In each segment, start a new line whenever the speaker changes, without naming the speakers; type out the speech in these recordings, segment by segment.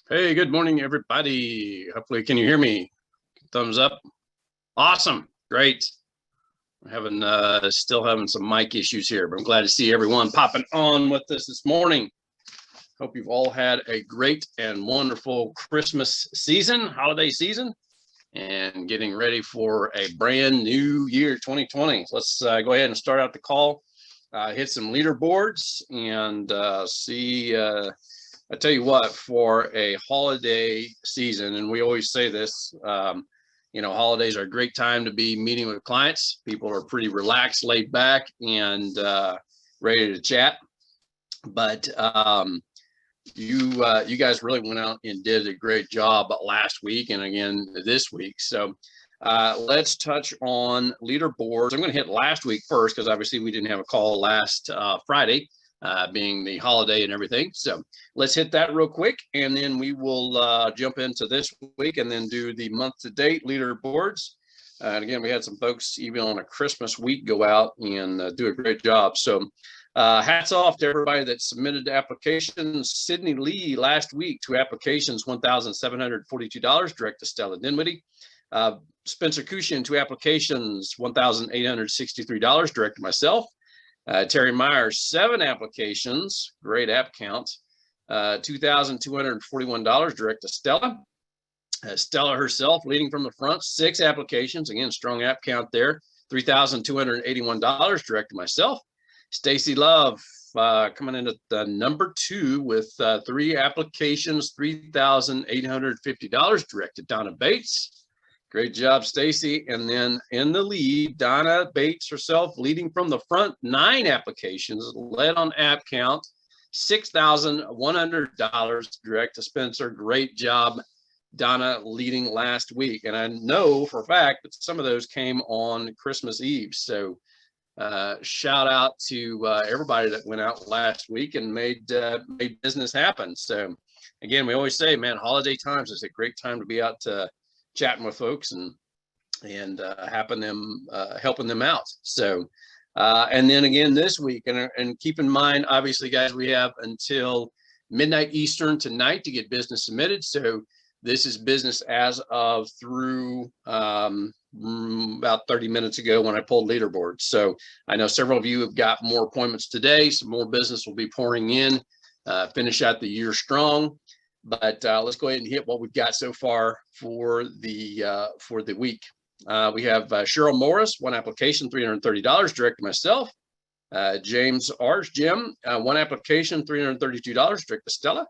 Hey, good morning, everybody. Hopefully, can you hear me? Thumbs up. Awesome. Great. I'm having still having some mic issues here, but I'm glad to see everyone popping on with us this morning. Hope you've all had a great and wonderful Christmas season, holiday season, and getting ready for a brand new year, 2020. Let's go ahead and start out the call, hit some leaderboards, and see. I tell you what, for a holiday season, and we always say this, holidays are a great time to be meeting with clients. People are pretty relaxed, laid back, and ready to chat. But you guys really went out and did a great job last week and again this week. So let's touch on leaderboards. I'm going to hit last week first because obviously we didn't have a call last Friday, being the holiday and everything. So let's hit that real quick, and then we will jump into this week and then do the month-to-date leaderboards. And again, we had some folks even on a Christmas week go out and do a great job. So hats off to everybody that submitted applications. Sydney Lee last week, 2 applications, $1,742, direct to Stella Dinwiddie. Spencer Cushion, 2 applications, $1,863, direct to myself. Terry Myers, 7 applications, great app count, $2,241, direct to Stella. Stella herself leading from the front, 6 applications, again, strong app count there, $3,281, direct to myself. Stacy Love coming in at the number 2 with 3 applications, $3,850, direct to Donna Bates. Great job, Stacy. And then in the lead, Donna Bates herself leading from the front, 9 applications, led on app count, $6,100, direct to Spencer. Great job, Donna, leading last week. And I know for a fact that some of those came on Christmas Eve. So shout out to everybody that went out last week and made business happen. So again, we always say, man, holiday times is a great time to be out chatting with folks and helping them out. So and then again this week, and keep in mind, obviously, guys, we have until midnight Eastern tonight to get business submitted. So this is business as of through about 30 minutes ago when I pulled leaderboards. So I know several of you have got more appointments today. Some more business will be pouring in, finish out the year strong. But let's go ahead and hit what we've got so far for the week. We have Cheryl Morris, 1 application, $330, direct to myself. James Arch, Jim, 1 application, $332, direct to Stella.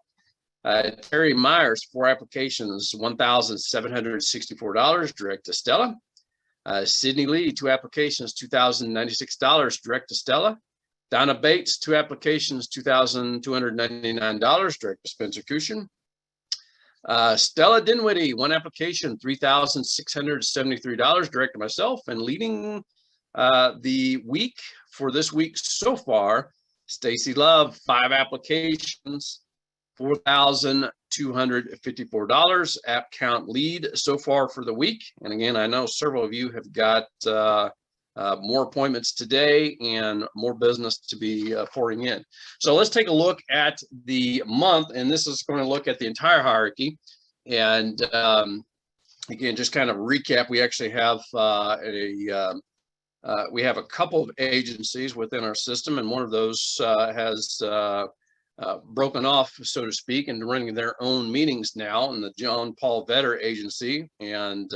Terry Myers, 4 applications, $1,764, direct to Stella. Sydney Lee, 2 applications, $2,096, direct to Stella. Donna Bates, 2 applications, $2,299, direct to Spencer Cushion. Stella Dinwiddie, 1 application, $3,673, direct to myself. And leading the week for this week so far, Stacy Love, 5 applications, $4,254, app count lead so far for the week. And again, I know several of you have got more appointments today and more business to be pouring in. So let's take a look at the month, and this is going to look at the entire hierarchy. And again, just kind of recap, we actually have we have a couple of agencies within our system, and one of those has broken off, so to speak, and running their own meetings now in the John Paul Vetter agency. And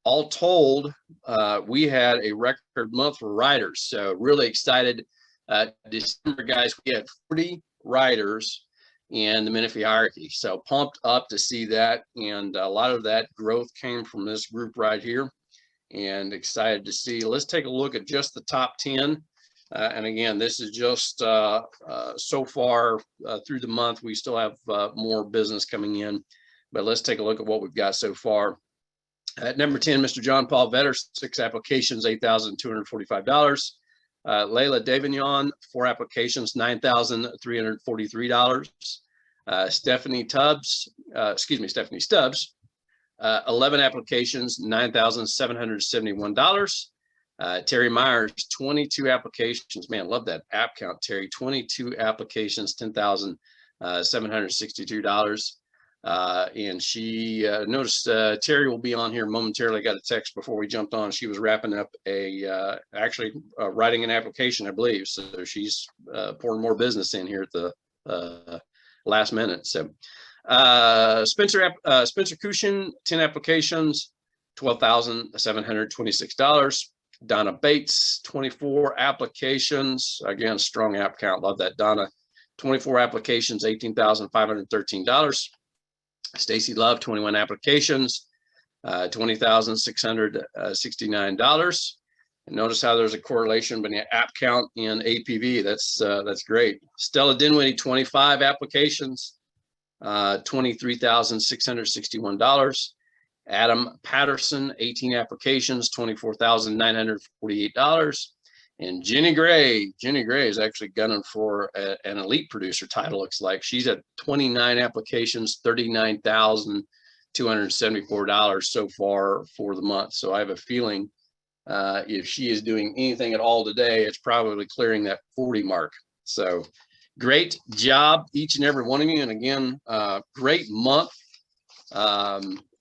all told, we had a record month for writers. So really excited. December, guys, we had 40 writers in the Menefee hierarchy. So pumped up to see that. And a lot of that growth came from this group right here. And excited to see. Let's take a look at just the top 10. And again, this is just so far through the month. We still have more business coming in. But let's take a look at what we've got so far. At number 10, Mr. John Paul Vetter, 6 applications, $8,245. Layla Davignon, 4 applications, $9,343. Stephanie Stubbs, 11 applications, $9,771. Terry Myers, 22 applications. Man, love that app count, Terry. 22 applications, $10,762. And she noticed Terry will be on here momentarily. I got a text before we jumped on. She was wrapping up actually writing an application, I believe. So she's pouring more business in here at the last minute. So Spencer Cushion, 10 applications, $12,726. Donna Bates, 24 applications. Again, strong app count. Love that, Donna. 24 applications, $18,513. Stacy Love, 21 applications, $20,669. And notice how there's a correlation between app count and APV. That's great. Stella Dinwiddie, 25 applications, $23,661. Adam Patterson, 18 applications, $24,948. And Jenny Gray is actually gunning for an elite producer title, looks like. She's at 29 applications, $39,274 so far for the month. So I have a feeling if she is doing anything at all today, it's probably clearing that 40 mark. So great job, each and every one of you. And again, great month.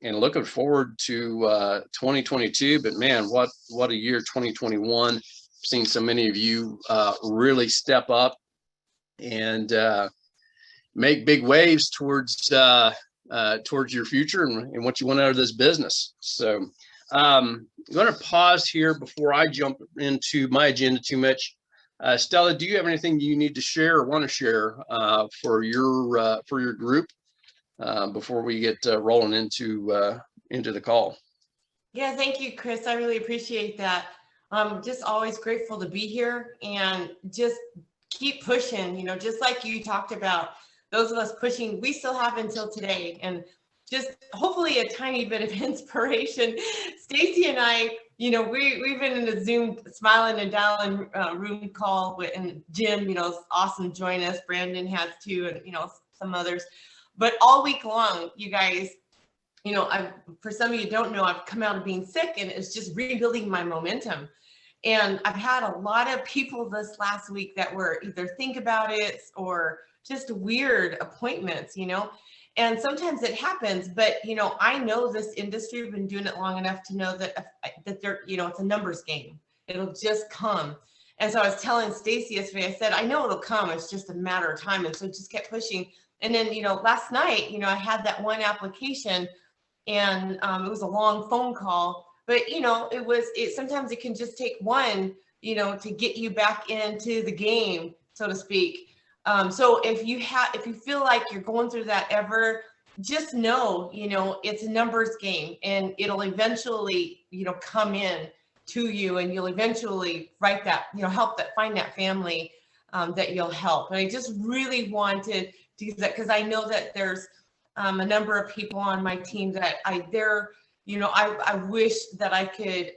And looking forward to 2022. But man, what a year 2021. Seen so many of you really step up and make big waves towards your future and what you want out of this business. So I'm going to pause here before I jump into my agenda too much. Stella, do you have anything you need to share or want to share for your group before we get rolling into the call?
Yeah, thank you, Chris. I really appreciate that. I'm just always grateful to be here and just keep pushing, just like you talked about, those of us pushing, we still have until today, and just hopefully a tiny bit of inspiration. Stacy and I, we've been in a Zoom smiling and dialing room call with, and Jim, is awesome to join us. Brandon has too, and some others. But all week long, you guys, for some of you don't know, I've come out of being sick and it's just rebuilding my momentum. And I've had a lot of people this last week that were either think about it or just weird appointments, and sometimes it happens, but I know this industry, I've been doing it long enough to know that they're, it's a numbers game. It'll just come. And so I was telling Stacy yesterday, I said, I know it'll come, it's just a matter of time. And so just kept pushing. And then, last night, I had that one application and it was a long phone call, but sometimes it can just take one, to get you back into the game, so to speak. So if you feel like you're going through that ever, just know, it's a numbers game and it'll eventually, come in to you and you'll eventually find that family that you'll help. And I just really wanted to do that because I know that there's a number of people on my team that I wish that I could,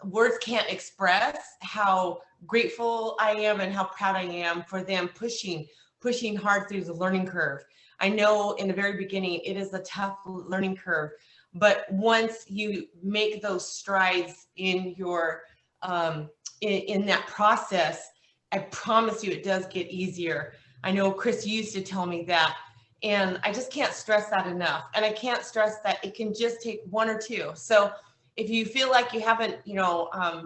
words can't express how grateful I am and how proud I am for them pushing hard through the learning curve. I know in the very beginning, it is a tough learning curve, but once you make those strides in your, in that process, I promise you, it does get easier. I know Chris used to tell me that, and I just can't stress that enough. And I can't stress that it can just take one or two. So if you feel like you haven't,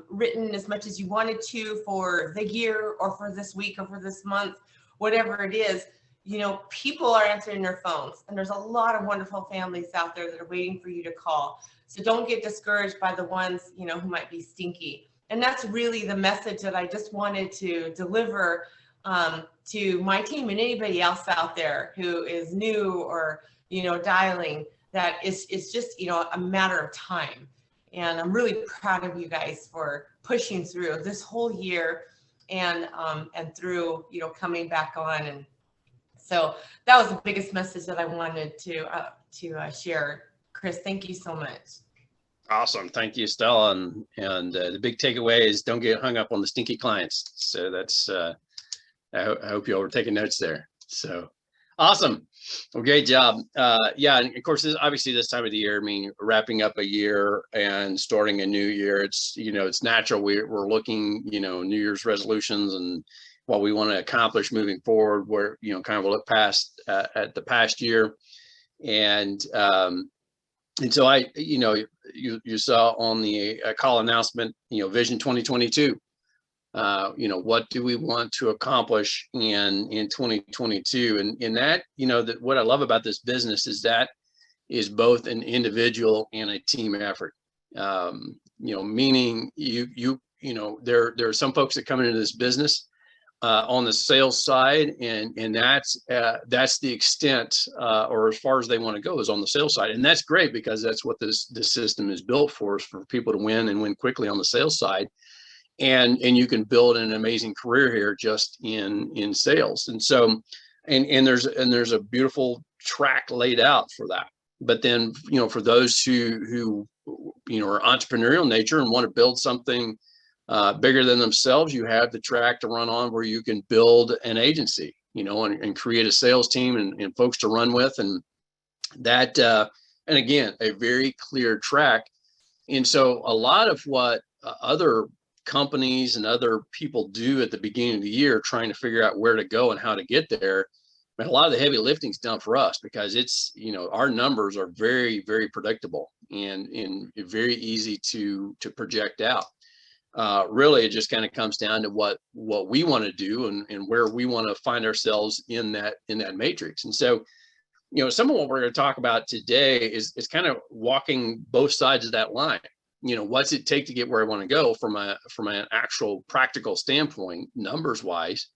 written as much as you wanted to for the year or for this week or for this month, whatever it is, people are answering their phones, and there's a lot of wonderful families out there that are waiting for you to call. So don't get discouraged by the ones, who might be stinky. And that's really the message that I just wanted to deliver to my team and anybody else out there who is new or, dialing, that it's just, a matter of time. And I'm really proud of you guys for pushing through this whole year and through, coming back on. And so that was the biggest message that I wanted to share. Chris, thank you so much.
Awesome. Thank you, Stella. And the big takeaway is don't get hung up on the stinky clients. So that's, I hope you all were taking notes there. So awesome. Well, great job. Yeah. And of course, obviously this time of the year, wrapping up a year and starting a new year, it's, it's natural. We're looking, New Year's resolutions and what we want to accomplish moving forward, where, kind of look past at the past year. And so you saw on the call announcement, Vision 2022. What do we want to accomplish in 2022? And that, that what I love about this business is that is both an individual and a team effort. Meaning there are some folks that come into this business on the sales side, and that's the extent, or as far as they want to go, is on the sales side, and that's great because that's what this system is built for, is for people to win and win quickly on the sales side, and you can build an amazing career here just in sales, and so and there's a beautiful track laid out for that. But then for those who are entrepreneurial nature and want to build something bigger than themselves, you have the track to run on where you can build an agency, and create a sales team and folks to run with, and that, and again, a very clear track. And so a lot of what other companies and other people do at the beginning of the year, trying to figure out where to go and how to get there, but a lot of the heavy lifting is done for us, because it's, our numbers are very, very predictable and very easy to project out. Really, it just kind of comes down to what we want to do and where we want to find ourselves in that matrix. And so, some of what we're going to talk about today is kind of walking both sides of that line. What's it take to get where I want to go from an actual practical standpoint, numbers wise,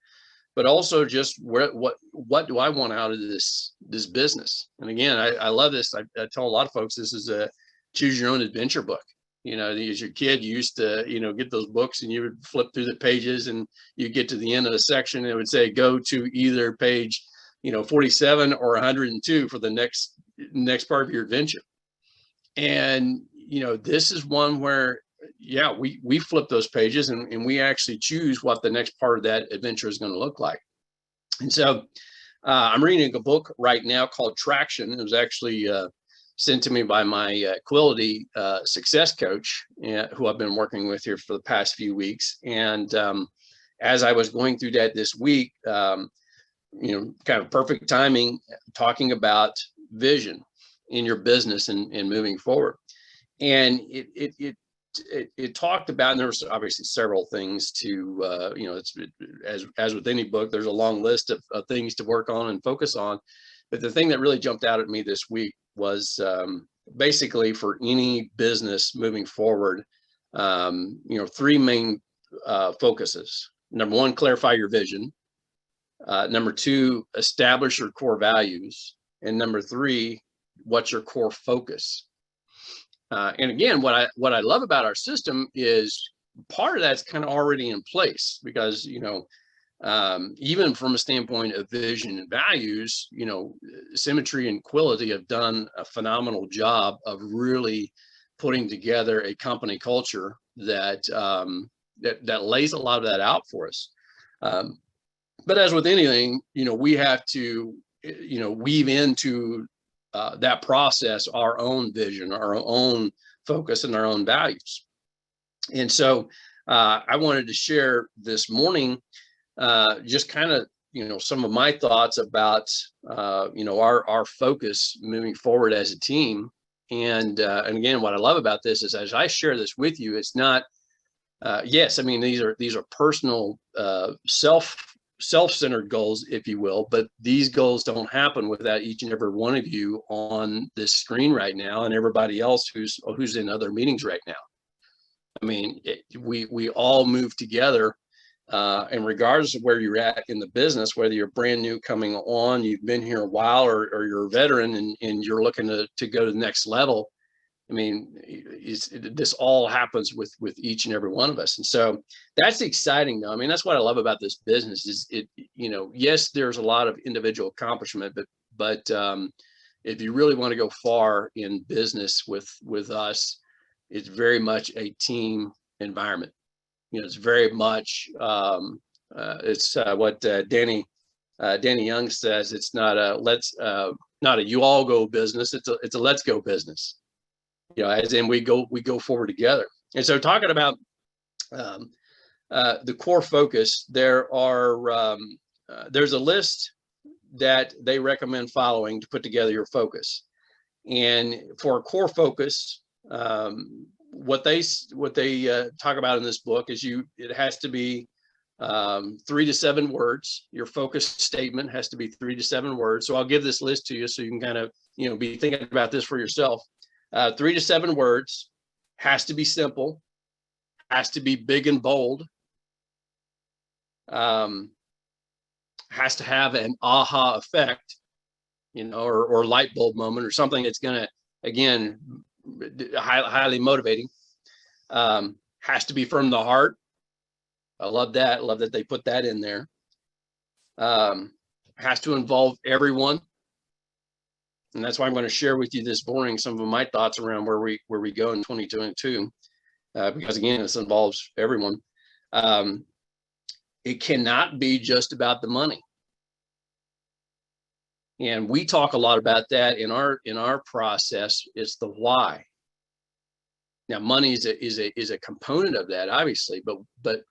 but also just what do I want out of this business? And again, I love this. I tell a lot of folks this is a choose your own adventure book. As your kid, you used to, get those books and you would flip through the pages and you get to the end of the section and it would say, go to either page, 47 or 102 for the next part of your adventure. And, this is one where, we flip those pages and we actually choose what the next part of that adventure is going to look like. And so I'm reading a book right now called Traction. It was actually sent to me by my Quality success coach, who I've been working with here for the past few weeks. And as I was going through that this week, kind of perfect timing, talking about vision in your business and moving forward. And it talked about, and there was obviously several things to, as with any book, there's a long list of things to work on and focus on. But the thing that really jumped out at me this week was basically, for any business moving forward, three main focuses. Number one, clarify your vision. Number two, establish your core values. And number three, what's your core focus? And again, what I love about our system is part of that's kind of already in place, because even from a standpoint of vision and values, Symmetry and Quality have done a phenomenal job of really putting together a company culture that lays a lot of that out for us. But as with anything, we have to, weave into that process our own vision, our own focus, and our own values. And so I wanted to share this morning just kind of, some of my thoughts about, our focus moving forward as a team. And again, what I love about this is, as I share this with you, it's not, yes, I mean, these are personal, self-centered goals, if you will, but these goals don't happen without each and every one of you on this screen right now, and everybody else who's in other meetings right now. I mean, we all move together. And regardless of where you're at in the business, whether you're brand new coming on, you've been here a while, or you're a veteran and you're looking to go to the next level, I mean, this all happens with each and every one of us. And so that's exciting, though. I mean, that's what I love about this business is yes, there's a lot of individual accomplishment, but if you really want to go far in business with us, it's very much a team environment. It's very much, it's what Danny Young says. It's not a not a you all go business. It's a let's go business. As in we go forward together. And so, talking about the core focus, there's a list that they recommend following to put together your focus. And for a core focus, what they talk about in this book is it has to be 3 to 7 words. Your focus statement has to be 3 to 7 words. So I'll give this list to you so you can kind of, be thinking about this for yourself. 3 to 7 words, has to be simple, has to be big and bold, has to have an aha effect, or light bulb moment, or something that's going to, again, highly motivating. Has to be from the heart. I love that. I love that they put that in there. Has to involve everyone. And that's why I'm going to share with you this morning some of my thoughts around where we go in 2022, because again, this involves everyone. It cannot be just about the money. And we talk a lot about that in our process. It's the why. Now, money is a component of that, obviously, but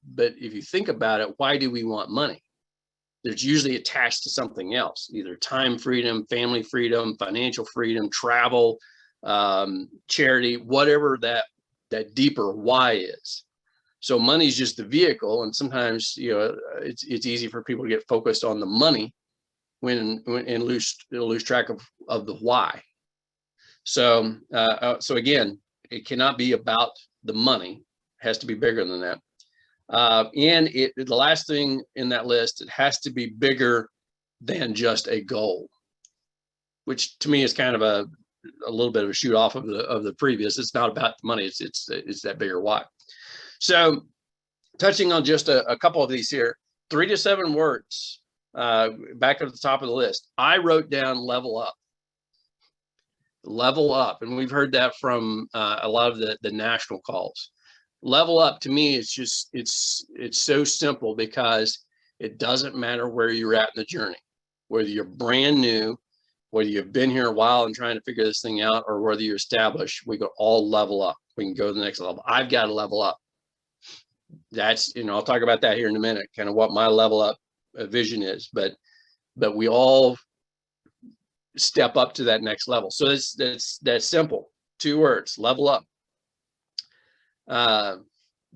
if you think about it, why do we want money? There's usually attached to something else, either time freedom, family freedom, financial freedom, travel, charity, whatever that deeper why is. So money is just the vehicle, and sometimes it's easy for people to get focused on the money and lose track of the why. So again, it cannot be about the money. It has to be bigger than that. And the last thing in that list, it has to be bigger than just a goal, which to me is kind of a little bit of a shoot off of the previous. It's not about the money. It's that bigger why. So touching on just a couple of these here, 3 to 7 words, back at the top of the list. I wrote down level up. Level up. And we've heard that from a lot of the national calls. Level up to me is just, it's so simple, because it doesn't matter where you're at in the journey, whether you're brand new, whether you've been here a while and trying to figure this thing out, or whether you're established, we can all level up. We can go to the next level. I've got to level up. That's, I'll talk about that here in a minute, kind of what my level up vision is, but we all step up to that next level. So that's simple. 2 words, level up.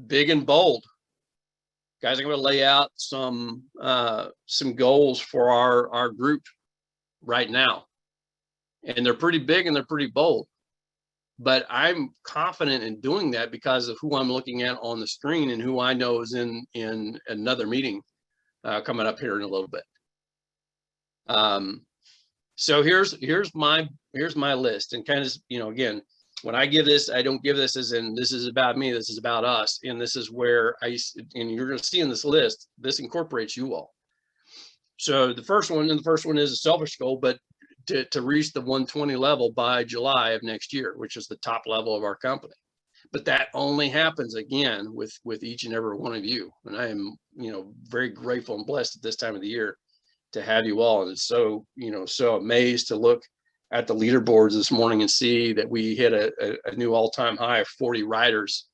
Big and bold. Guys, I'm going to lay out some goals for our group right now. And they're pretty big and they're pretty bold. But I'm confident in doing that because of who I'm looking at on the screen and who I know is in another meeting coming up here in a little bit. So here's my list, and kind of, again, when I give this, I don't give this as in this is about me, this is about us, and this is where and you're going to see in this list, this incorporates you all. So the first one is a selfish goal, but to reach the 120 level by July of next year, which is the top level of our company. But that only happens again with each and every one of you. And I am, very grateful and blessed at this time of the year to have you all. And it's so, so amazed to look at the leaderboards this morning and see that we hit a new all-time high of 40 riders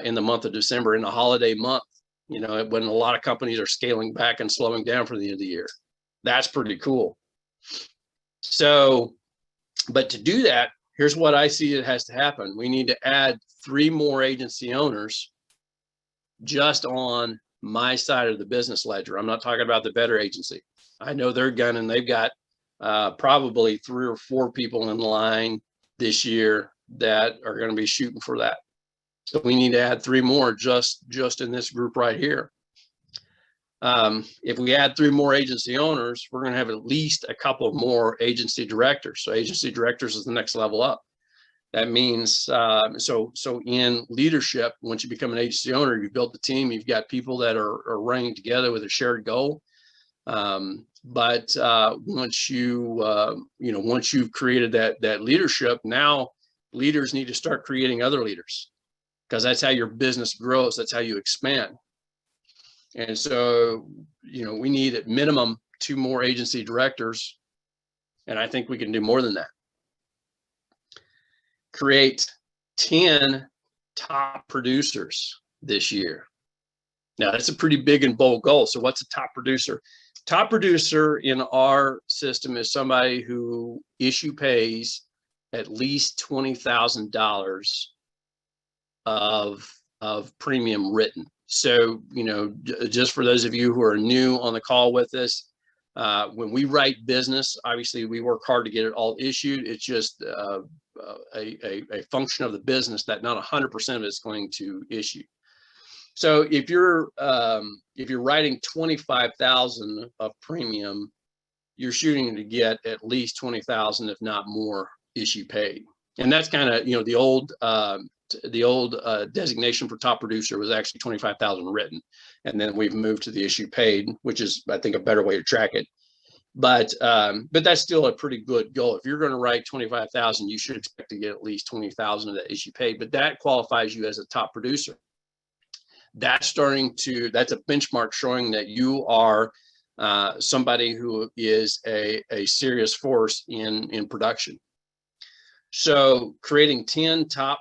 in the month of December, in a holiday month, when a lot of companies are scaling back and slowing down for the end of the year. That's pretty cool. So, but to do that, here's what I see it has to happen. We need to add 3 more agency owners just on my side of the business ledger. I'm not talking about the Better agency. I know they're gunning. They've got probably 3 or 4 people in line this year that are going to be shooting for that. So we need to add 3 more just in this group right here. If we add 3 more agency owners, we're going to have at least a couple more agency directors. So agency directors is the next level up. That means, so in leadership, once you become an agency owner, you've built the team, you've got people that are running together with a shared goal. But once you've created that leadership, now leaders need to start creating other leaders, because that's how your business grows. That's how you expand. And so, we need at minimum 2 more agency directors. And I think we can do more than that. Create 10 top producers this year. Now, that's a pretty big and bold goal. So what's a top producer? Top producer in our system is somebody who issue pays at least $20,000 of premium written. So, just for those of you who are new on the call with us, when we write business, obviously we work hard to get it all issued. It's just a function of the business that not 100% of it's going to issue. So if you're writing 25,000 of premium, you're shooting to get at least 20,000, if not more, issue paid. And that's kind of, the old designation for top producer was actually 25,000 written, and then we've moved to the issue paid, which is, I think, a better way to track it. But that's still a pretty good goal. If you're going to write 25,000, you should expect to get at least 20,000 of that issue paid. But that qualifies you as a top producer. That's a benchmark showing that you are somebody who is a serious force in production. So creating 10 top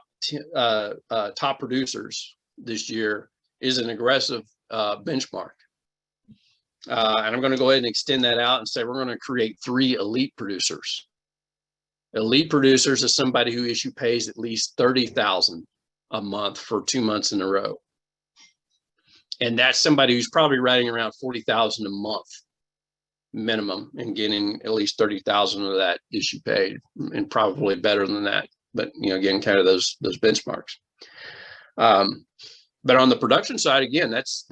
producers this year is an aggressive benchmark. And I'm going to go ahead and extend that out and say we're going to create 3 elite producers. Elite producers is somebody who issue pays at least 30,000 a month for 2 months in a row. And that's somebody who's probably writing around 40,000 a month minimum and getting at least 30,000 of that issue paid, and probably better than that. But again, kind of those benchmarks. But on the production side, again, that's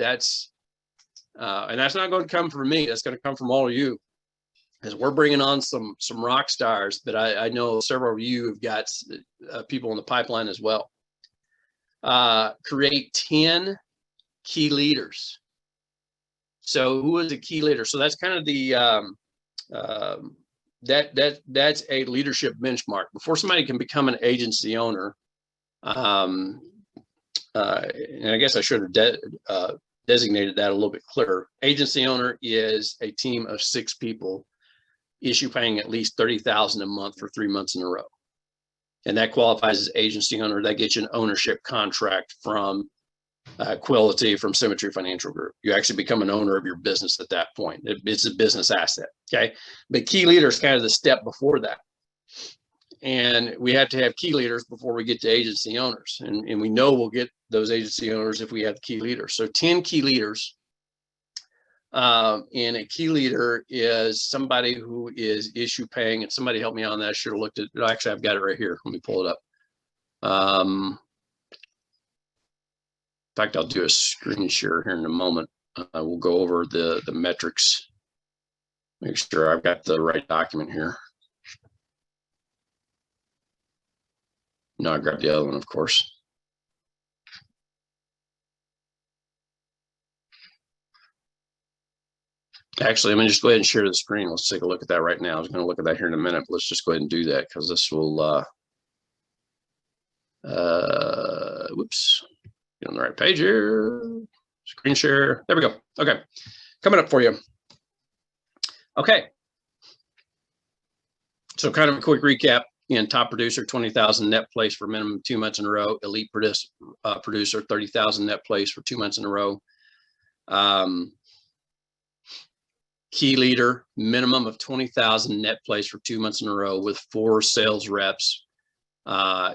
and that's not going to come from me. That's going to come from all of you, because we're bringing on some rock stars. But I know several of you have got people in the pipeline as well. Create 10 key leaders. So who is a key leader? So that's kind of the that's a leadership benchmark. Before somebody can become an agency owner, and I guess I should have designated that a little bit clearer. Agency owner is a team of 6 people, issue paying at least 30,000 a month for 3 months in a row, and that qualifies as agency owner. That gets you an ownership contract from Quality, from Symmetry Financial Group. You actually become an owner of your business at that point. It's a business asset. Okay. But key leader is kind of the step before that. And we have to have key leaders before we get to agency owners. And we know we'll get those agency owners if we have key leaders. So 10 key leaders. And a key leader is somebody who is issue paying. And somebody help me on that. I should have looked at it. Actually, I've got it right here. Let me pull it up. In fact, I'll do a screen share here in a moment. We'll go over the metrics. Make sure I've got the right document here. No, I grabbed the other one, of course. Actually, let me just go ahead and share the screen. Let's take a look at that right now. I was going to look at that here in a minute, but let's just go ahead and do that, because this will, whoops. Get on the right page here. Screen share. There we go. Okay. Coming up for you. Okay. So kind of a quick recap. Again, top producer, 20,000 net place for minimum 2 months in a row. Elite producer, 30,000 net place for 2 months in a row. Key leader, minimum of 20,000 net place for 2 months in a row with 4 sales reps.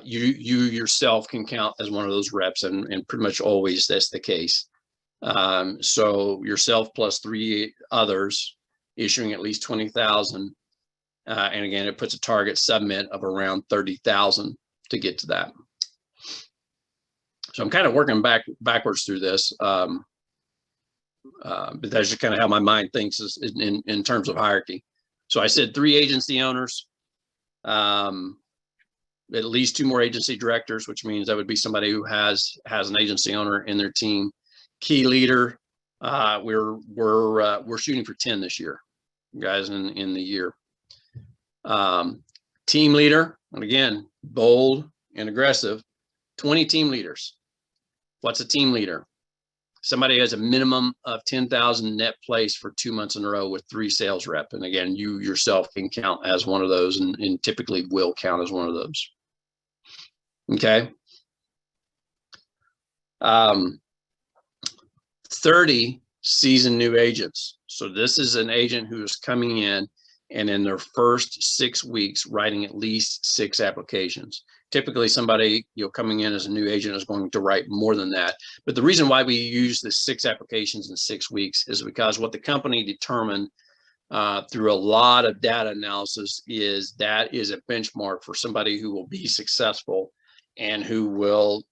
You yourself can count as one of those reps, and pretty much always that's the case. So yourself plus 3 others issuing at least 20,000. And again, it puts a target submit of around 30,000 to get to that. So I'm kind of working backwards through this. But that's just kind of how my mind thinks is in terms of hierarchy. So I said 3 agency owners, at least 2 more agency directors, which means that would be somebody who has an agency owner in their team. Key leader, we're shooting for 10 this year, guys, in the year. Team leader, and again, bold and aggressive, 20 team leaders. What's a team leader? Somebody has a minimum of 10,000 net place for 2 months in a row with 3 sales rep. And again, you yourself can count as one of those, and typically will count as one of those. Okay. 30 seasoned new agents. So this is an agent who is coming in and in their first 6 weeks writing at least 6 applications. Typically somebody, coming in as a new agent is going to write more than that. But the reason why we use the 6 applications in 6 weeks is because what the company determined through a lot of data analysis is that is a benchmark for somebody who will be successful and who will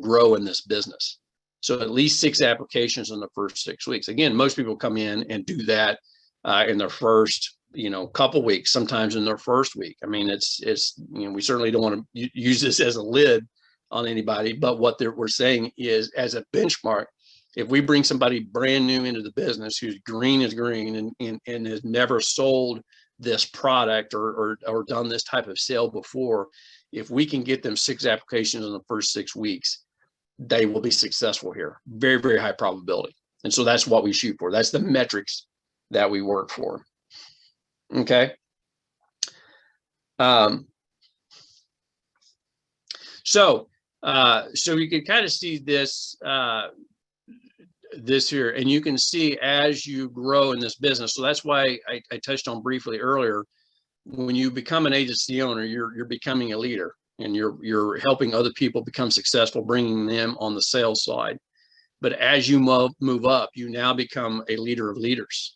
grow in this business. So at least 6 applications in the first 6 weeks. Again, most people come in and do that in their first, couple weeks, sometimes in their first week. I mean, it's we certainly don't want to use this as a lid on anybody, but what we're saying is, as a benchmark, if we bring somebody brand new into the business who's green as green and has never sold this product or done this type of sale before, if we can get them 6 applications in the first 6 weeks, they will be successful here. Very, very high probability. And so that's what we shoot for. That's the metrics that we work for. Okay. So you can kind of see this, this here, and you can see as you grow in this business. So that's why I touched on briefly earlier, when you become an agency owner, you're becoming a leader, and you're helping other people become successful, bringing them on the sales side. But as you move up, you now become a leader of leaders.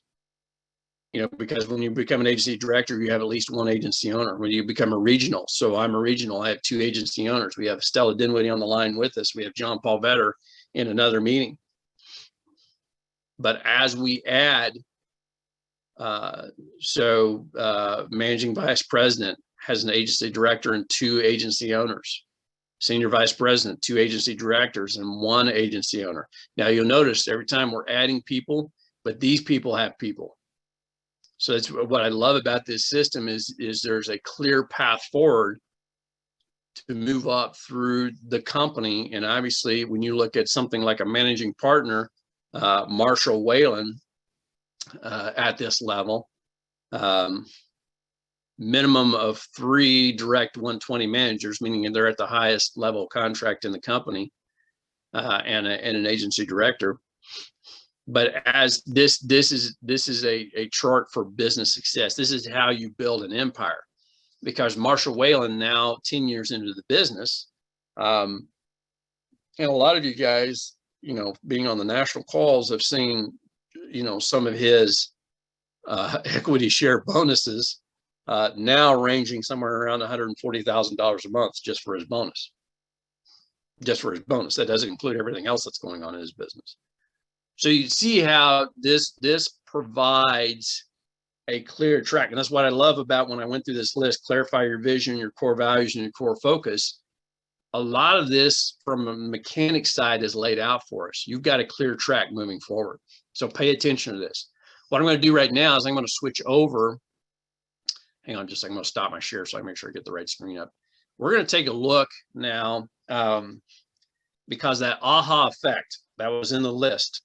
Because when you become an agency director, you have at least 1 agency owner. When you become a regional, so I'm a regional, I have 2 agency owners. We have Stella Dinwiddie on the line with us. We have John Paul Vetter in another meeting. But as we add, managing vice president has an agency director and 2 agency owners. Senior vice president, 2 agency directors and 1 agency owner. Now you'll notice every time we're adding people, but these people have people. So that's what I love about this system is there's a clear path forward to move up through the company. And obviously, when you look at something like a managing partner, Marshall Whalen at this level, minimum of 3 direct 120 managers, meaning they're at the highest level contract in the company, and an agency director. But as this is a chart for business success. This is how you build an empire, because Marshall Whalen, now 10 years into the business, and a lot of you guys, being on the national calls, have seen, some of his equity share bonuses now ranging somewhere around $140,000 a month just for his bonus. Just for his bonus. That doesn't include everything else that's going on in his business. So you see how this provides a clear track. And that's what I love about when I went through this list: clarify your vision, your core values, and your core focus. A lot of this from a mechanic side is laid out for us. You've got a clear track moving forward. So pay attention to this. What I'm going to do right now is I'm going to switch over. Hang on just a second. I'm going to stop my share so I make sure I get the right screen up. We're going to take a look now, because that aha effect that was in the list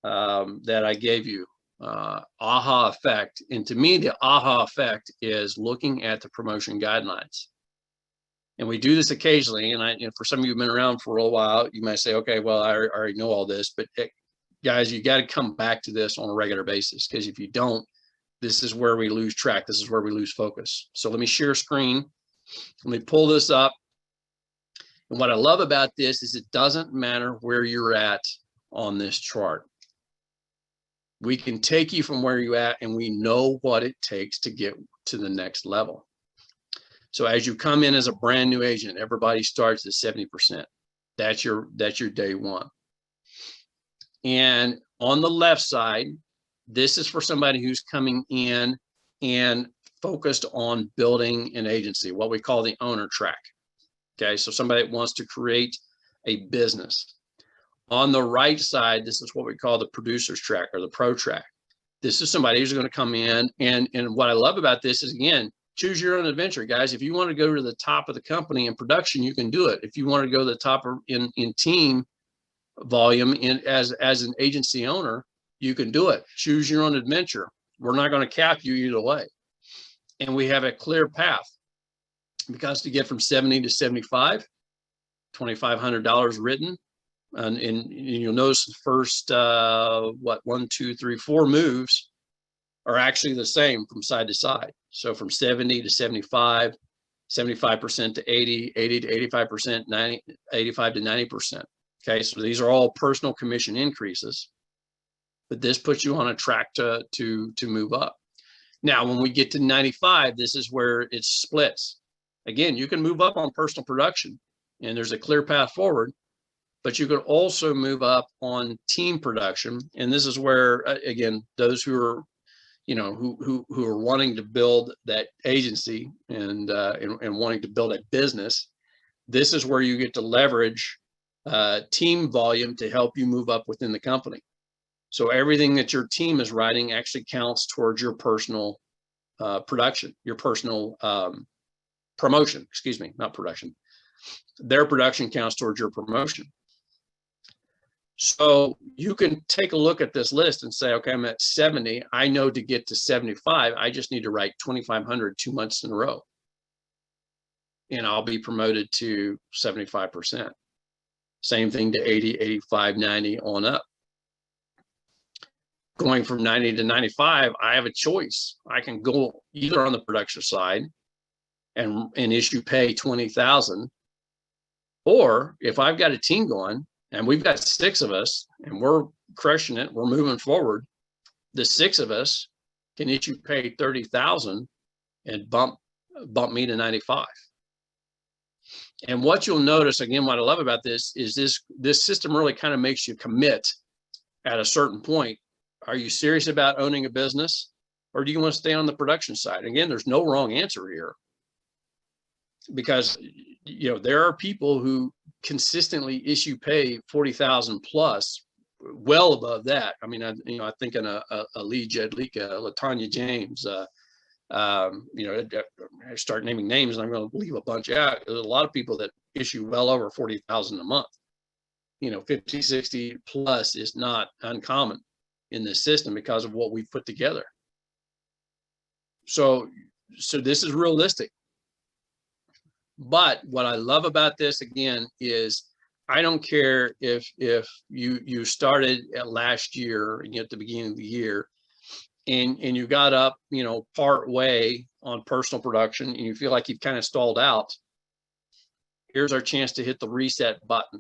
that I gave you, aha effect. And to me, the aha effect is looking at the promotion guidelines. And we do this occasionally. And for some of you who've been around for a while, you might say, okay, well, I already know all this. But guys, you got to come back to this on a regular basis, because if you don't, this is where we lose track. This is where we lose focus. So let me share screen. Let me pull this up. And what I love about this is it doesn't matter where you're at on this chart. We can take you from where you're at, and we know what it takes to get to the next level. So as you come in as a brand new agent, everybody starts at 70%. That's your day one. And on the left side, this is for somebody who's coming in and focused on building an agency, what we call the owner track. Okay, so somebody that wants to create a business. On the right side, this is what we call the producer's track, or the pro track. This is somebody who's going to come in, and what I love about this is, again, choose your own adventure, guys. If you want to go to the top of the company in production, you can do it. If you want to go to the top in team volume as an agency owner, you can do it. Choose your own adventure. We're not going to cap you either way. And we have a clear path, because to get from 70 to 75, $2,500 written, And you'll notice the first, 1, 2, 3, 4 moves are actually the same from side to side. So from 70 to 75, 75% to 80, 80 to 85%, 90, 85 to 90%. Okay, so these are all personal commission increases, but this puts you on a track to move up. Now, when we get to 95, this is where it splits. Again, you can move up on personal production, and there's a clear path forward, but you can also move up on team production. And this is where, again, those who are, who are wanting to build that agency and wanting to build a business, this is where you get to leverage team volume to help you move up within the company. So everything that your team is writing actually counts towards your personal production, your personal promotion, excuse me, not production. Their production counts towards your promotion. So you can take a look at this list and say, okay, I'm at 70. I know to get to 75, I just need to write 2,500 2 months in a row. And I'll be promoted to 75%. Same thing to 80, 85, 90 on up. Going from 90 to 95, I have a choice. I can go either on the production side and issue pay 20,000, or if I've got a team going and we've got 6 of us and we're crushing it, we're moving forward, the 6 of us can issue pay 30,000 and bump me to 95. And what you'll notice, again, what I love about this is this system really kind of makes you commit at a certain point. Are you serious about owning a business, or do you want to stay on the production side? Again, there's no wrong answer here, because there are people who consistently issue pay 40,000 plus, well above that. I mean, I think in a Lee Jedlicka, LaTanya James, I start naming names and I'm going to leave a bunch out. There's a lot of people that issue well over 40,000 a month. 50, 60 plus is not uncommon in this system because of what we've put together. So this is realistic. But what I love about this, again, is I don't care if you started at last year, at the beginning of the year, and you got up, part way on personal production, and you feel like you've kind of stalled out. Here's our chance to hit the reset button.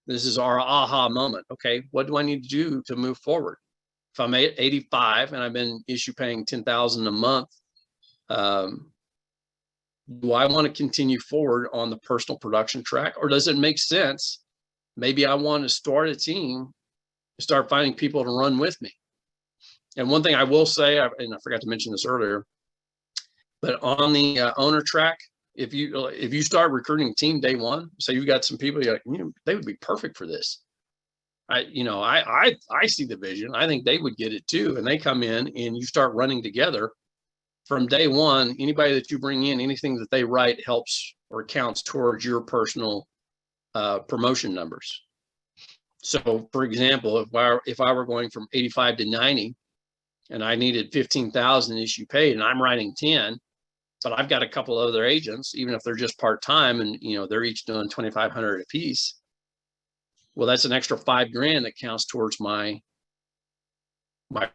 This is our aha moment. Okay, what do I need to do to move forward? If I'm at 85 and I've been issue paying 10,000 a month, do I want to continue forward on the personal production track, or does it make sense? Maybe I want to start a team, start finding people to run with me. And one thing I will say, and I forgot to mention this earlier, but on the owner track, if you start recruiting a team day one, say you've got some people you're like, they would be perfect for this. I see the vision. I think they would get it too. And they come in and you start running together from day one. Anybody that you bring in, anything that they write helps or counts towards your personal promotion numbers. So for example, if I were going from 85 to 90 and I needed 15,000 issue paid and I'm writing 10, but I've got a couple of other agents, even if they're just part-time and they're each doing 2,500 a piece. Well, that's an extra $5,000 that counts towards my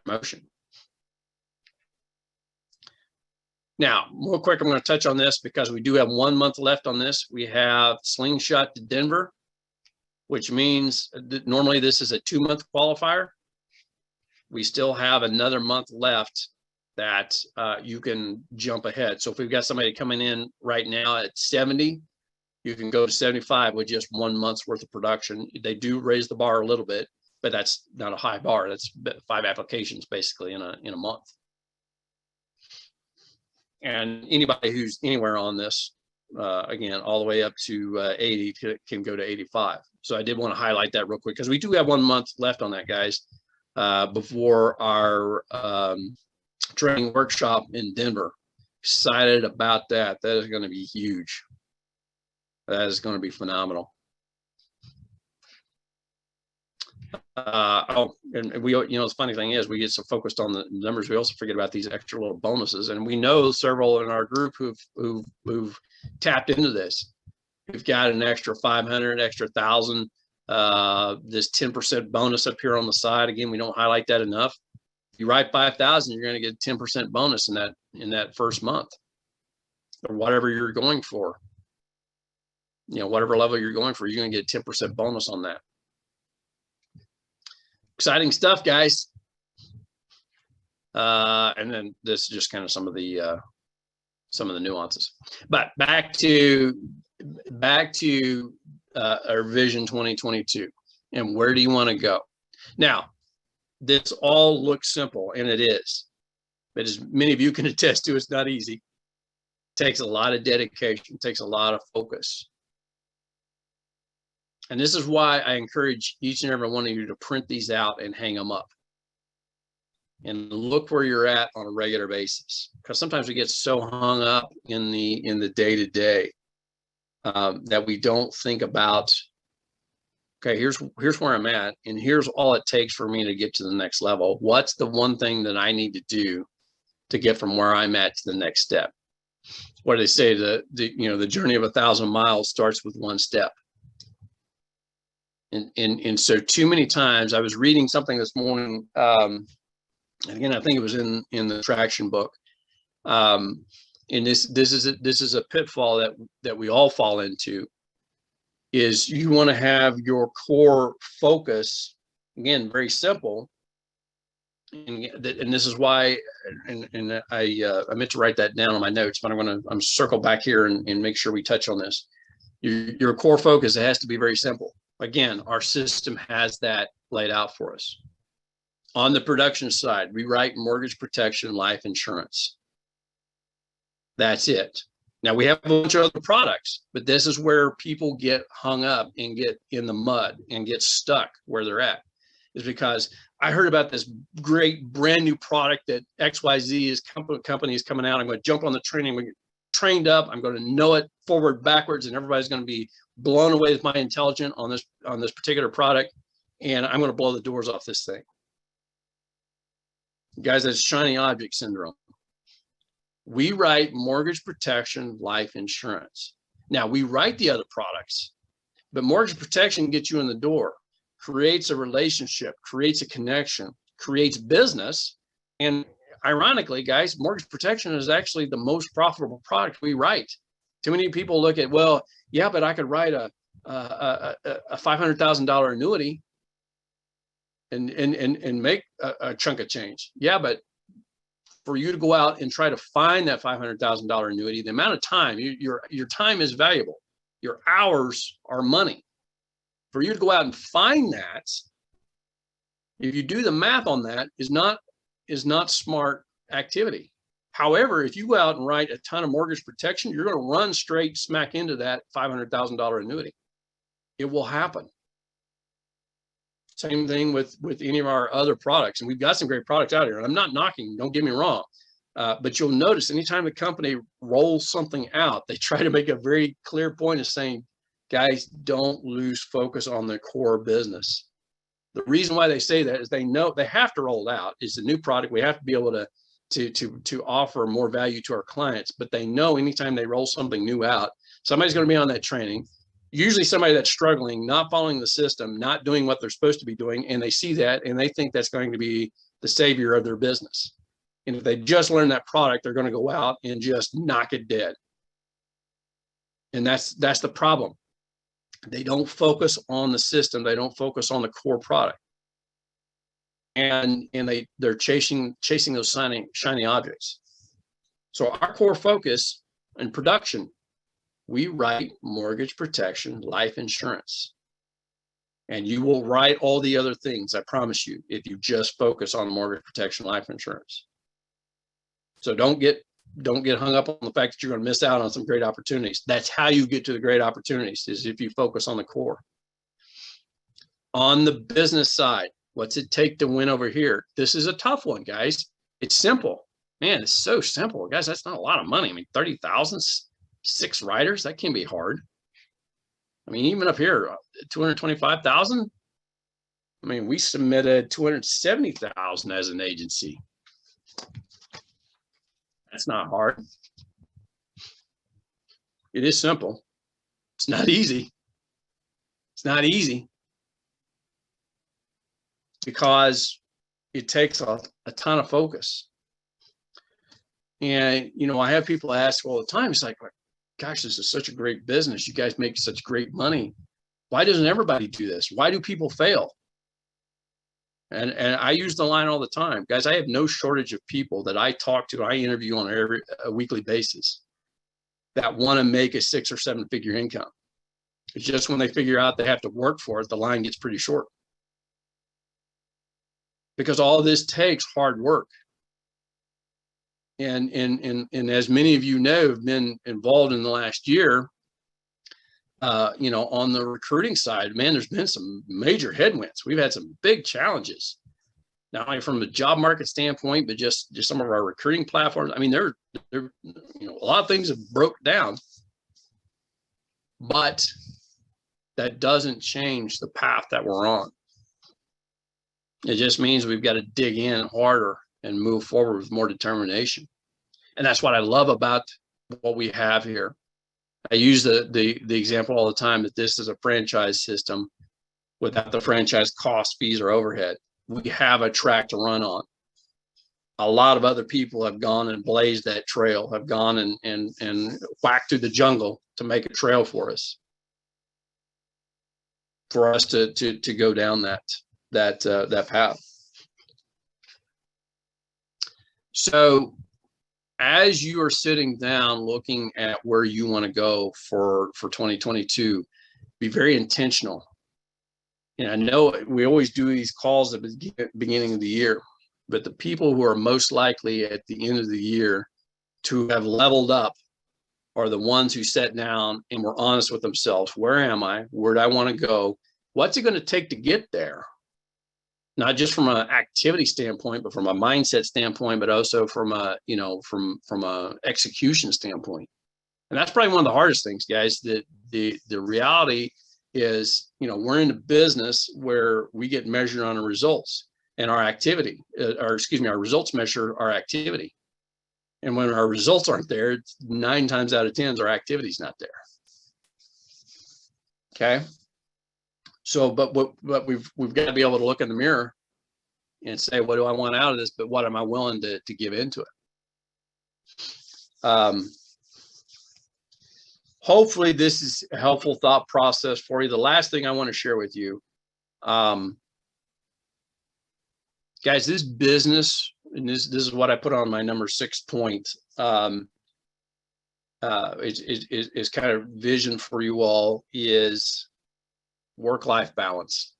promotion. Now, real quick, I'm going to touch on this because we do have 1 month left on this. We have Slingshot to Denver, which means that normally this is a 2-month qualifier. We still have another month left that you can jump ahead. So if we've got somebody coming in right now at 70, you can go to 75 with just 1 month's worth of production. They do raise the bar a little bit, but that's not a high bar. That's 5 applications basically in a month. And anybody who's anywhere on this, again, all the way up to 80 can go to 85. So I did want to highlight that real quick because we do have 1 month left on that, guys, before our training workshop in Denver. Excited about that. That is going to be huge. That is going to be phenomenal. And we, the funny thing is we get so focused on the numbers, we also forget about these extra little bonuses. And we know several in our group who've tapped into this. We've got an extra 500, extra 1,000 This 10% bonus up here on the side. Again, we don't highlight that enough. If you write 5,000, you're going to get 10% bonus in that first month, or whatever you're going for. You know, whatever level you're going for, you're going to get 10% bonus on that. Exciting stuff, guys. And then this is just kind of some of the nuances. But back to our Vision 2022, and where do you want to go? Now, this all looks simple, and it is, but as many of you can attest to, it's not easy. It takes a lot of dedication, it takes a lot of focus. And this is why I encourage each and every one of you to print these out and hang them up and look where you're at on a regular basis. Because sometimes we get so hung up in the day-to-day that we don't think about, okay, here's where I'm at, and here's all it takes for me to get to the next level. What's the one thing that I need to do to get from where I'm at to the next step? What do they say? The journey of 1,000 miles starts with one step. And so too many times, I was reading something this morning, and again, I think it was in the traction book. And this is a pitfall that we all fall into, is you want to have your core focus, again, very simple. And this is why, and I meant to write that down on my notes, but I'm circle back here and make sure we touch on this. Your core focus, it has to be very simple. Again, our system has that laid out for us. On the production side, we write mortgage protection, life insurance. That's it. Now, we have a bunch of other products, but this is where people get hung up and get in the mud and get stuck where they're at, is because I heard about this great brand new product that XYZ company is coming out. I'm going to jump on the training. I'm going to get trained up. I'm going to know it forward, backwards, and everybody's going to be blown away with my intelligence on this particular product, and I'm going to blow the doors off this thing. Guys, that's shiny object syndrome. We write mortgage protection, life insurance. Now, we write the other products, but mortgage protection gets you in the door, creates a relationship, creates a connection, creates business. And ironically, guys, mortgage protection is actually the most profitable product we write. Too many people look at, well, yeah, but I could write a $500,000 annuity and make a chunk of change. Yeah, but for you to go out and try to find that $500,000 annuity, the amount of time, your time is valuable. Your hours are money. For you to go out and find that, if you do the math on that, is not smart activity. However, if you go out and write a ton of mortgage protection, you're going to run straight smack into that $500,000 annuity. It will happen. Same thing with any of our other products. And we've got some great products out here. And I'm not knocking, don't get me wrong. But you'll notice anytime the company rolls something out, they try to make a very clear point of saying, guys, don't lose focus on the core business. The reason why they say that is they know they have to roll it out. It's a new product. We have to be able to offer more value to our clients. But they know anytime they roll something new out, somebody's going to be on that training. Usually somebody that's struggling, not following the system, not doing what they're supposed to be doing, and they see that and they think that's going to be the savior of their business. And if they just learn that product, they're going to go out and just knock it dead. And that's the problem. They don't focus on the system. They don't focus on the core product. And they're chasing those shiny objects. So our core focus in production, we write mortgage protection, life insurance. And you will write all the other things, I promise you, if you just focus on mortgage protection, life insurance. So don't get hung up on the fact that you're going to miss out on some great opportunities. That's how you get to the great opportunities, is if you focus on the core. On the business side, what's it take to win over here? This is a tough one, guys. It's simple. Man, it's so simple. Guys, that's not a lot of money. I mean, 30,000, 6 writers, that can be hard. I mean, even up here, 225,000. I mean, we submitted 270,000 as an agency. That's not hard. It is simple. It's not easy. It's not easy, because it takes a ton of focus. And, I have people ask all the time, it's like, gosh, this is such a great business. You guys make such great money. Why doesn't everybody do this? Why do people fail? And I use the line all the time, guys, I have no shortage of people that I talk to, I interview on a weekly basis that want to make a 6 or 7 figure income. It's just when they figure out they have to work for it, the line gets pretty short. Because all of this takes hard work. And as many of you know, have been involved in the last year, on the recruiting side, man, there's been some major headwinds. We've had some big challenges, not only from a job market standpoint, but just some of our recruiting platforms. I mean, there, a lot of things have broke down, but that doesn't change the path that we're on. It just means we've got to dig in harder and move forward with more determination. And that's what I love about what we have here. I use the example all the time that this is a franchise system without the franchise cost, fees, or overhead. We have a track to run on. A lot of other people have gone and blazed that trail, have gone and whacked through the jungle to make a trail for us to go down that path. So as you are sitting down looking at where you want to go for 2022, be very intentional. And I know we always do these calls at the beginning of the year, but the people who are most likely at the end of the year to have leveled up are the ones who sat down and were honest with themselves. Where am I? Where do I want to go? What's it going to take to get there? Not just from an activity standpoint, but from a mindset standpoint, but also from a, from a execution standpoint. And that's probably one of the hardest things, guys. That the reality is, we're in a business where we get measured on our results and our activity, our results measure our activity. And when our results aren't there, it's 9 times out of 10, our activity's not there. Okay. So, but we've got to be able to look in the mirror and say, what do I want out of this? But what am I willing to give into it? Hopefully this is a helpful thought process for you. The last thing I want to share with you, guys, this business, and this is what I put on my number 6 point, is kind of vision for you all, is work-life balance.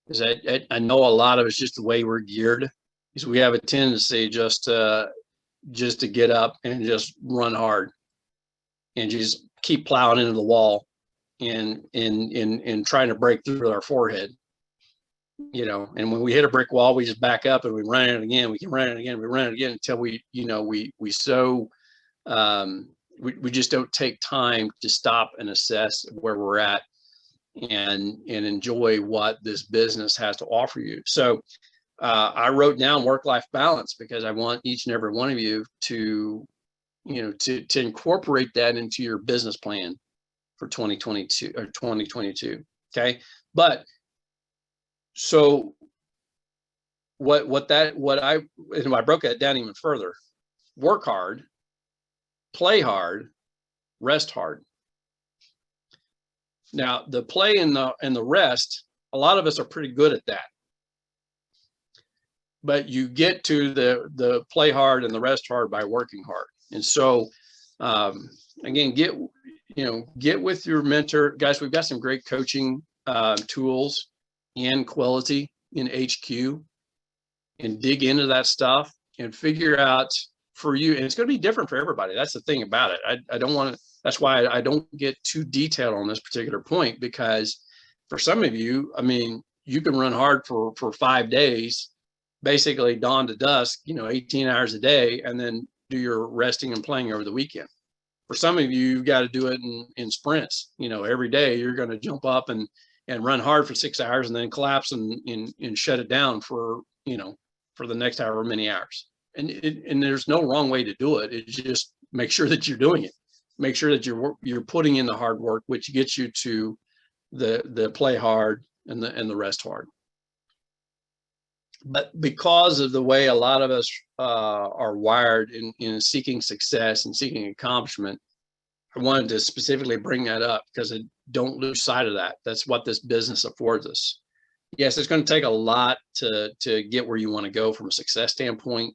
Because I know a lot of it's just the way we're geared, is we have a tendency just to get up and just run hard and just keep plowing into the wall and trying to break through our forehead, and when we hit a brick wall, we just back up and we run it again. We can run it again. We run it again until we just don't take time to stop and assess where we're at and enjoy what this business has to offer you. So I wrote down work-life balance because I want each and every one of you to incorporate that into your business plan for 2022 or 2022. Okay. But so I broke that down even further: work hard, play hard, rest hard. Now, the play and the rest, a lot of us are pretty good at that. But you get to the play hard and the rest hard by working hard. And so, again, get with your mentor, guys. We've got some great coaching tools in Quality, in HQ, and dig into that stuff and figure out for you. And it's going to be different for everybody. That's the thing about it. I don't want to. That's why I don't get too detailed on this particular point, because for some of you, I mean, you can run hard for 5 days, basically dawn to dusk, 18 hours a day, and then do your resting and playing over the weekend. For some of you, you've got to do it in sprints. Every day you're going to jump up and run hard for 6 hours and then collapse and shut it down for the next however many hours. And there's no wrong way to do it. It's just make sure that you're doing it. Make sure that you're putting in the hard work, which gets you to the play hard and the rest hard. But because of the way a lot of us are wired in seeking success and seeking accomplishment, I wanted to specifically bring that up because don't lose sight of that. That's what this business affords us. Yes, it's going to take a lot to get where you want to go from a success standpoint.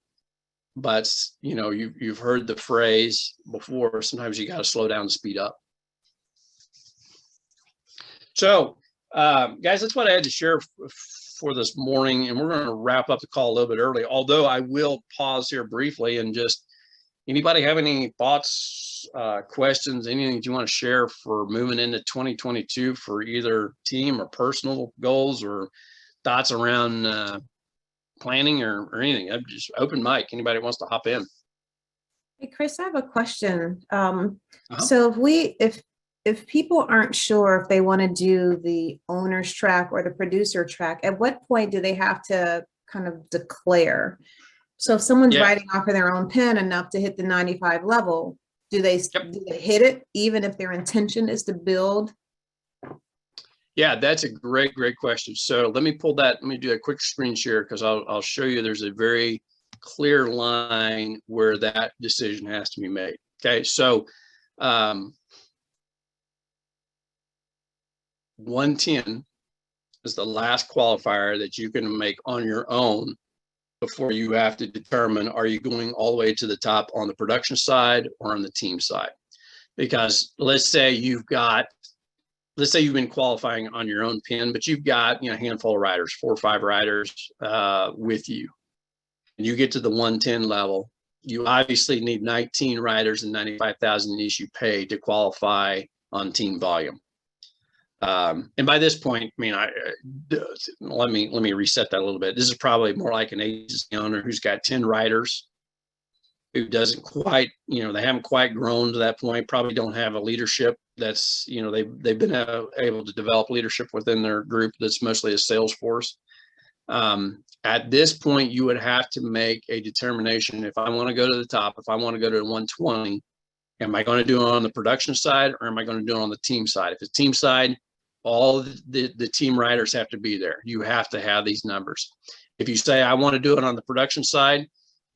But you know, you've heard the phrase before. Sometimes you got to slow down and speed up. So, guys, that's what I had to share for this morning, and we're going to wrap up the call a little bit early. Although I will pause here briefly and just anybody have any thoughts, questions, anything that you want to share for moving into 2022 for either team or personal goals or thoughts around planning or anything? I'm just open mic. Anybody wants to hop in?
Hey, Chris, I have a question. So if people aren't sure if they want to do the owner's track or the producer track, at what point do they have to kind of declare? So if someone's writing off of their own pen enough to hit the 95 level, do they hit it even if their intention is to build?
Yeah, that's a great question. So let me pull that. Let me do a quick screen share because I'll show you there's a very clear line where that decision has to be made. Okay, so 110 is the last qualifier that you can make on your own before you have to determine, are you going all the way to the top on the production side or on the team side? Because let's say you've been qualifying on your own pen, but you've got, you know, a handful of riders, 4 or 5 riders with you, and you get to the 110 level. You obviously need 19 riders and 95,000 each pay to qualify on team volume. And by this point, I mean, let me reset that a little bit. This is probably more like an agency owner who's got 10 riders, who doesn't quite, you know, they haven't quite grown to that point, probably don't have a leadership that's, you know, they've been able to develop leadership within their group that's mostly a sales force. At this point, you would have to make a determination. If I want to go to the top, if I want to go to 120, am I going to do it on the production side or am I going to do it on the team side? If it's team side, all the team riders have to be there. You have to have these numbers. If you say, I want to do it on the production side,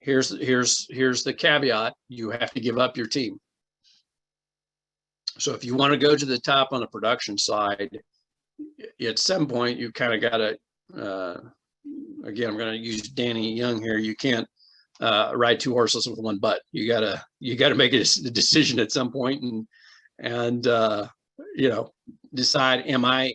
here's the caveat. You have to give up your team. So if you want to go to the top on the production side, at some point, you kind of got to, again, I'm going to use Danny Young here. You can't ride 2 horses with one butt. You gotta make a decision at some point and you know, decide, am I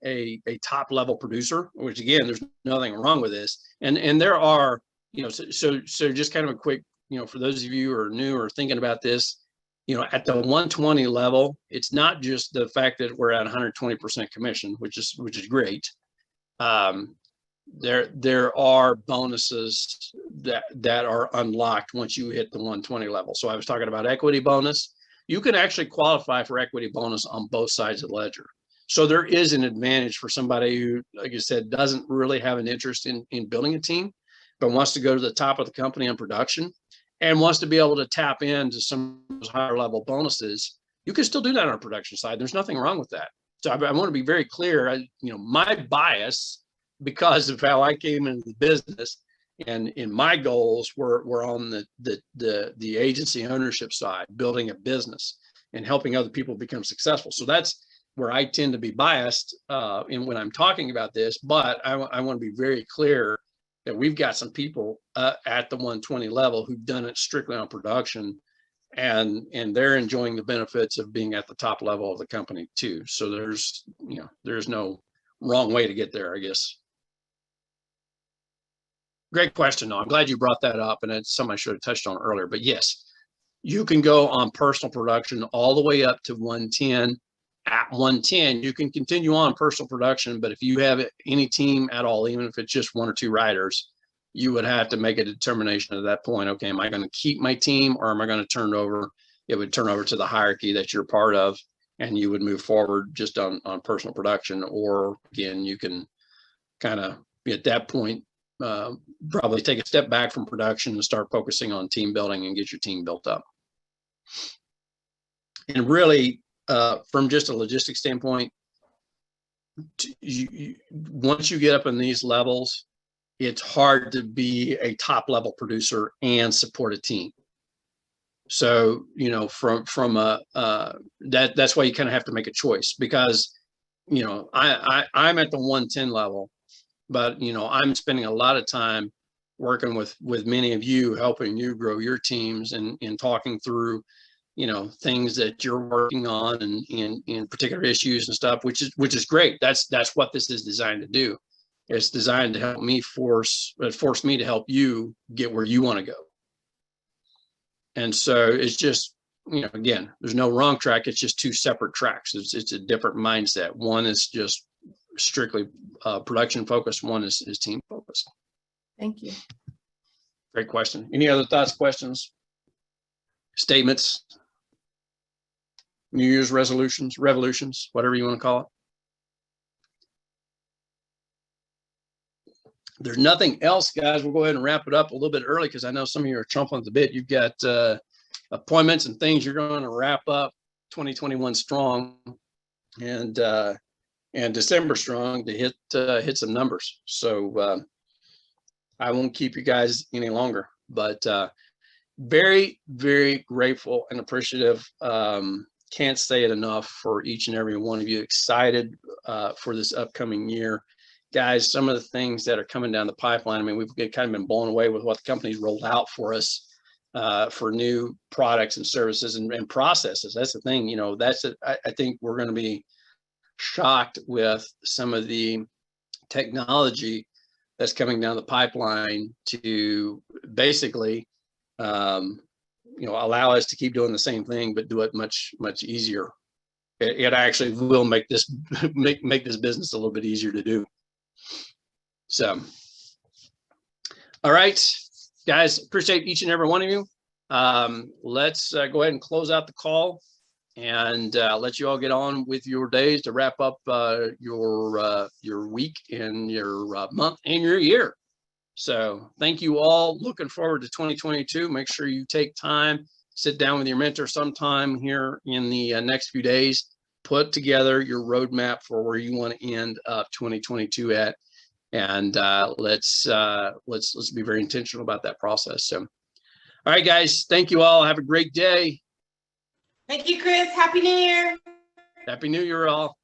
a top level producer? Which again, there's nothing wrong with this. And there are, you know, so just kind of a quick, you know, for those of you who are new or thinking about this, you know, at the 120 level, it's not just the fact that we're at 120% commission, which is great. There are bonuses that are unlocked once you hit the 120 level. So I was talking about equity bonus. You can actually qualify for equity bonus on both sides of the ledger. So there is an advantage for somebody who, like I said, doesn't really have an interest in building a team, but wants to go to the top of the company on production and wants to be able to tap into some of those higher level bonuses. You can still do that on a production side. There's nothing wrong with that. So I want to be very clear. You know, my bias, because of how I came into the business and in my goals were on the agency ownership side, building a business and helping other people become successful. So that's where I tend to be biased in when I'm talking about this, but I want to be very clear that we've got some people at the 120 level who've done it strictly on production, and they're enjoying the benefits of being at the top level of the company too. So there's no wrong way to get there, I guess. Great question, though. I'm glad you brought that up, and it's something I should have touched on earlier. But yes, you can go on personal production all the way up to 110. At 110, you can continue on personal production, but if you have any team at all, even if it's just 1 or 2 riders, you would have to make a determination at that point. Okay, am I going to keep my team or am I going to turn over? It would turn over to the hierarchy that you're part of, and you would move forward just on personal production. Or again, you can kind of at that point probably take a step back from production and start focusing on team building and get your team built up. And really, from just a logistics standpoint, once you get up in these levels, it's hard to be a top level producer and support a team. So, you know, from that's why you kind of have to make a choice, because, you know, I'm at the 110 level, but, you know, I'm spending a lot of time working with many of you, helping you grow your teams and talking through, you know, things that you're working on and in particular issues and stuff, which is great. That's what this is designed to do. It's designed to help me force me to help you get where you want to go. And so it's just, you know, again, there's no wrong track. It's just two separate tracks. It's a different mindset. One is just strictly production focused. One is team focused.
Thank you.
Great question. Any other thoughts, questions, statements, New Year's resolutions, revolutions, whatever you want to call it? There's nothing else, guys. We'll go ahead and wrap it up a little bit early because I know some of you are chomping at the bit. You've got appointments and things you're going to wrap up 2021 strong and December strong to hit some numbers. So I won't keep you guys any longer, but very, very grateful and appreciative. Can't say it enough for each and every one of you. Excited for this upcoming year. Guys, some of the things that are coming down the pipeline, I mean, we've kind of been blown away with what the company's rolled out for us for new products and services and processes. That's the thing, you know, I think we're going to be shocked with some of the technology that's coming down the pipeline to basically, you know, allow us to keep doing the same thing, but do it much, much easier. It actually will make this, make this business a little bit easier to do. So, all right, guys, appreciate each and every one of you. Let's go ahead and close out the call and let you all get on with your days to wrap up your week and your month and your year. So thank you all. Looking forward to 2022. Make sure you take time, sit down with your mentor sometime here in the next few days, put together your roadmap for where you want to end up 2022 at. And let's be very intentional about that process. So, all right, guys, thank you all. Have a great day.
Thank you, Chris. Happy New Year.
Happy New Year, all.